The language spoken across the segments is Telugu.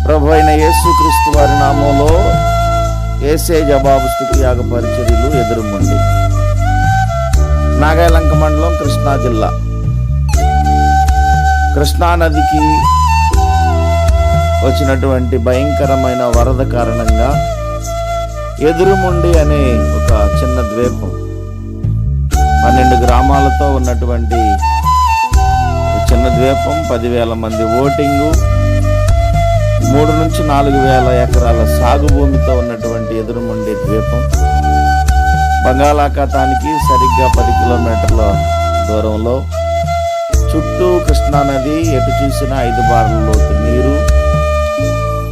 ప్రభు అయిన యేసుక్రీస్తు వారి నామంలో యేసే జవాబు స్తుతి యాగ పరిచర్యలు ఎదురుమండి. నాగాలంక మండలం, కృష్ణా జిల్లా. కృష్ణా నదికి వచ్చినటువంటి భయంకరమైన వరద కారణంగా ఎదురుముండి అనే ఒక చిన్న ద్వీపం, 12 గ్రామాలతో ఉన్నటువంటి చిన్న ద్వీపం, 10,000 మంది ఓటింగు, 3 నుంచి 4,000 ఎకరాల సాగు భూమితో ఉన్నటువంటి ఎదురుముండి ద్వీపం బంగాళాఖాతానికి సరిగ్గా 10 కిలోమీటర్ల దూరంలో, చుట్టూ కృష్ణా నది, ఎటు చూసినా 5 బార్ల లోతు నీరు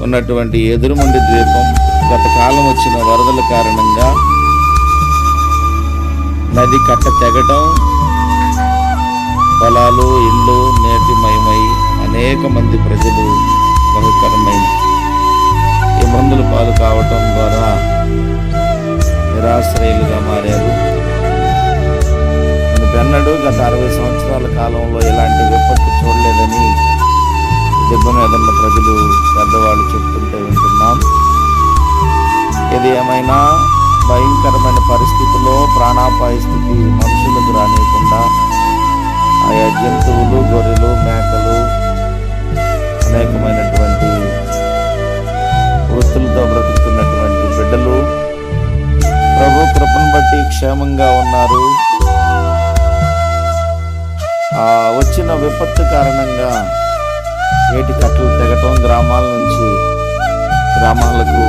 ఉన్నటువంటి ఎదురుముండి ద్వీపం గత కాలం వచ్చిన వరదల కారణంగా నది కట్ట తెగటం, పొలాలు, ఇళ్ళు నీటిమయమై అనేక మంది ప్రజలు బహుకరమైన ఇబ్బందుల పాలు కావటం ద్వారా నిరాశ్రయులుగా మారారు. పెన్నడు గత 60 సంవత్సరాల కాలంలో ఇలాంటి విపత్తు చూడలేదని దెబ్బ మీద ఉన్న ప్రజలు, పెద్దవాళ్ళు చెప్తుంటే వింటున్నాం. ఇది ఏమైనా భయంకరమైన పరిస్థితుల్లో ప్రాణాపాయ స్థితి మనుషులకు రానియకుండా ఆయా జంతువులు, గొర్రెలు, మేకలు, అనేకమైనటువంటి వృత్తులతో బ్రతుకుతున్నటువంటి బిడ్డలు ప్రభు కృపను బట్టి క్షేమంగా ఉన్నారు. వచ్చిన విపత్తు కారణంగా ఏటి కట్టలు తెగటం, గ్రామాల నుంచి గ్రామాలకు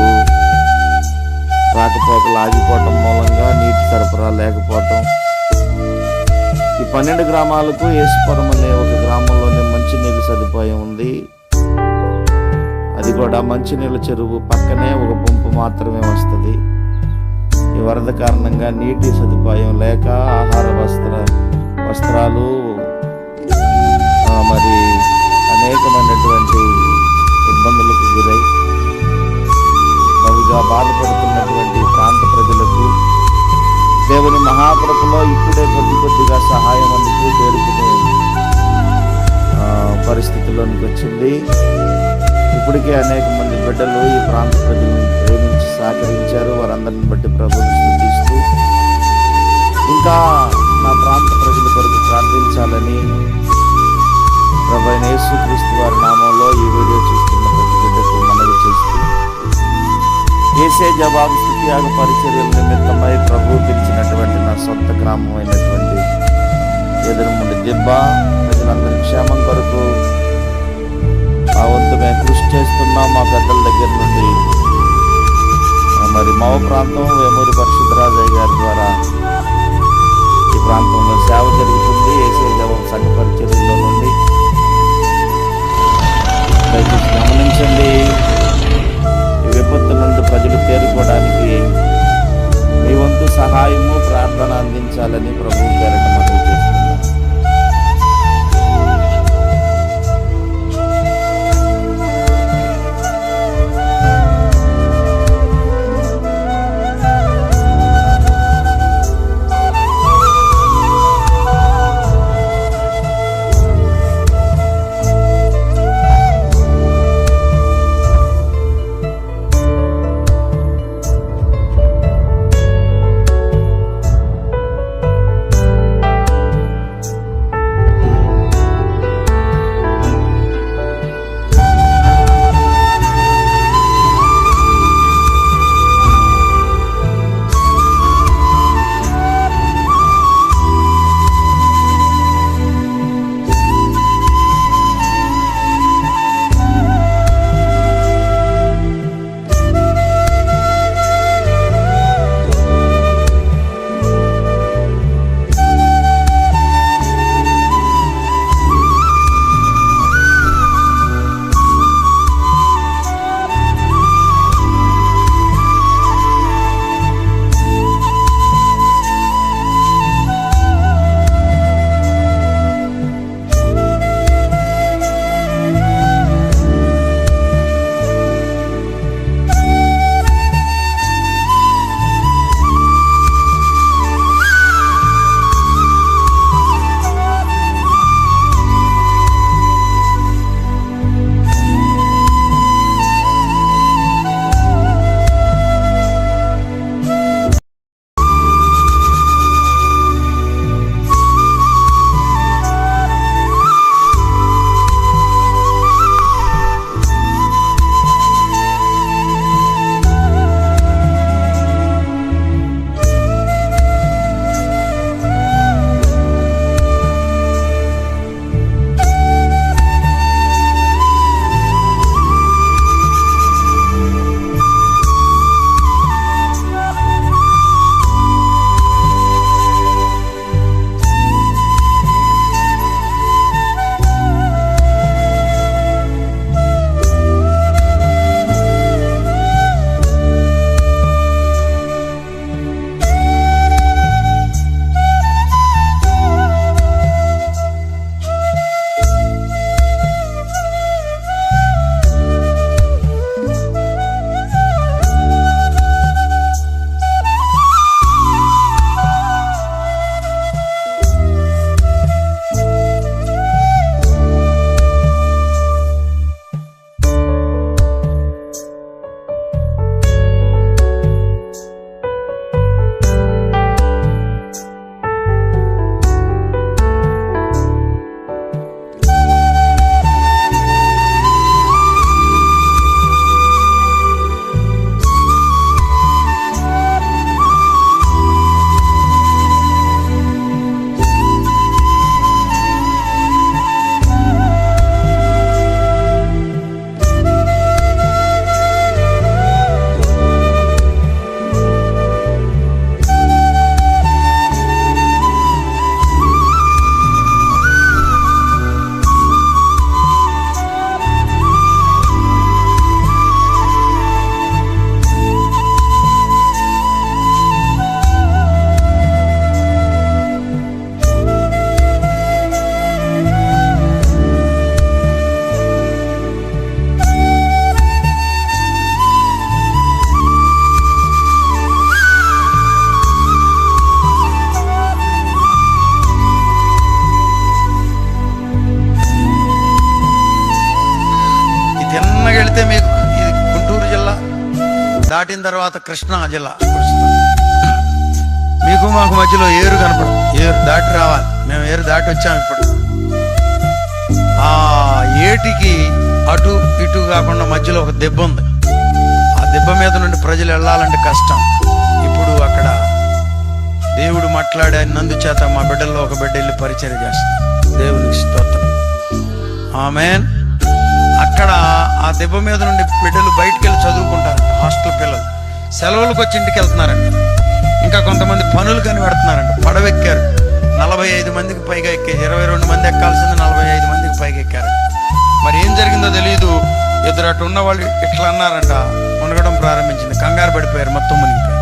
రాకపోకలు ఆగిపోవటం మూలంగా నీటి సరఫరా లేకపోవటం, ఈ 12 గ్రామాలకు యేసుపురం అనే ఒక గ్రామంలోనే మంచినీళ్ళ సదుపాయం ఉంది. అది కూడా మంచినీళ్ళ చెరువు పక్కనే ఒక పంపు మాత్రమే వస్తుంది. ఈ వరద కారణంగా నీటి సదుపాయం లేక ఆహార వస్త్రాలు మరి అనేకమైనటువంటి ఇబ్బందులకు గురై బహుగా బాధపడుతున్నటువంటి ప్రాంత ప్రజలకు దేవుని మహాకృపలో ఇప్పుడే కొద్దిగా సహాయం అందుకు చేరుకునే పరిస్థితుల్లోనికి వచ్చింది. ఇప్పటికే అనేక మంది బిడ్డలు ఈ ప్రాంత ప్రజలను ప్రేమించి సహకరించారు. వారందరిని బట్టి ప్రభువును స్తుతిస్తూ ఇంకా నా ప్రాంత ప్రజల కొరకు ప్రార్థించాలని ప్రభు అయిన యేసుక్రీస్తు వారి నామంలో ఈ వీడియో చూస్తున్న ప్రతి బిడ్డకు మనవి చేస్తూ, యేసే జవాబు స్తుతి యాగ పరిచర్యల నిమిత్తమై ప్రభు పిలిచినటువంటి నా సొంత గ్రామం అయినటువంటి ఎదురుముండి దిబ్బ ప్రజలందరి క్షేమం కొరకు ఆ వంతు మేము కృషి చేస్తున్నాం. మా పెద్దల దగ్గర నుండి మరి మవ ప్రాంతం వేమూరి పరిశుద్ధరాజయ్య గారి ద్వారా ఈ ప్రాంతంలో సేవ జరుగుతుంది. యేసే జవాబు సంఘ పరిచర్యల్లో నుండి దయచేసి గమనించండి. ఈ విపత్తు నుండి ప్రజలు తేరుకోవడానికి మీ వంతు సహాయము, ప్రార్థన అందించాలని ప్రభువు పేరట మనవి చేస్తున్నాం. దాటితే మీకు ఇది గుంటూరు జిల్లా, దాటిన తర్వాత కృష్ణా జిల్లా. మీకు మాకు మధ్యలో ఏరు కనపడదు. ఏరు దాటి రావాలి. మేము ఏరు దాటి వచ్చాము. ఇప్పుడు ఆ ఏటికి అటు ఇటు కాకుండా మధ్యలో ఒక దెబ్బ ఉంది. ఆ దెబ్బ మీద నుండి ప్రజలు వెళ్ళాలంటే కష్టం. ఇప్పుడు అక్కడ దేవుడు మాట్లాడే నందుచేత మా బిడ్డల్లో ఒక బిడ్డ వెళ్ళి పరిచర్య చేస్తుంది. దేవునికి స్తోత్రం. ఆమేన్. అక్కడ ఆ దెబ్బ మీద నుండి బిడ్డలు బయటికి వెళ్ళి చదువుకుంటారు. హాస్టల్ పిల్లలు సెలవులకు వచ్చి ఇంటికి వెళ్తున్నారంట. ఇంకా కొంతమంది పనులు కని పెడుతున్నారంట. పడవెక్కారు. 45 మందికి పైగా ఎక్కారు. 22 మంది ఎక్కాల్సింది 45 మందికి పైగా ఎక్కారు. మరి ఏం జరిగిందో తెలియదు. ఎదురు అటు ఉన్న వాళ్ళు ఇట్లా అన్నారంట. మునగడం ప్రారంభించింది. కంగారు పడిపోయారు. మొత్తం మునిగిపోయారు.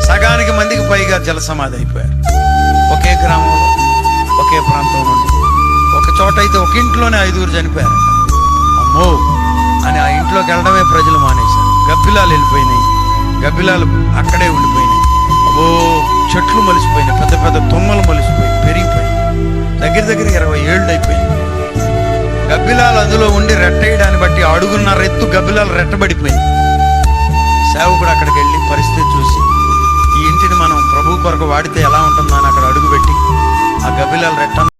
సగానికి మందికి పైగా జల సమాధి అయిపోయారు. ఒకే గ్రామంలో, ఒకే ప్రాంతం నుండి. ఒక చోట అయితే ఒక ఇంట్లోనే 5గురు చనిపోయారంట. అమ్మో అని ఆ ఇంట్లోకి వెళ్ళడమే ప్రజలు మానేశారు. గబ్బిలాలు వెళ్ళిపోయినాయి. గబ్బిలాలు అక్కడే ఉండిపోయినాయి. అబ్బో చెట్లు మలిసిపోయినాయి. పెద్ద పెద్ద తుమ్మలు మలిసిపోయి పెరిగిపోయినాయి. దగ్గర 20 ఏళ్ళు అయిపోయింది. గబ్బిలాలు అందులో ఉండి రెట్టేయడాన్ని బట్టి అడుగున్నర ఎత్తు గబ్బిలాలు రెట్టబడిపోయింది. సేవకుడు అక్కడికి వెళ్ళి పరిస్థితి చూసి, ఈ ఇంటిని మనం ప్రభు కొరకు వాడితే ఎలా ఉంటుందో అని అక్కడ అడుగు పెట్టి ఆ గబ్బిలాలు రెట్ట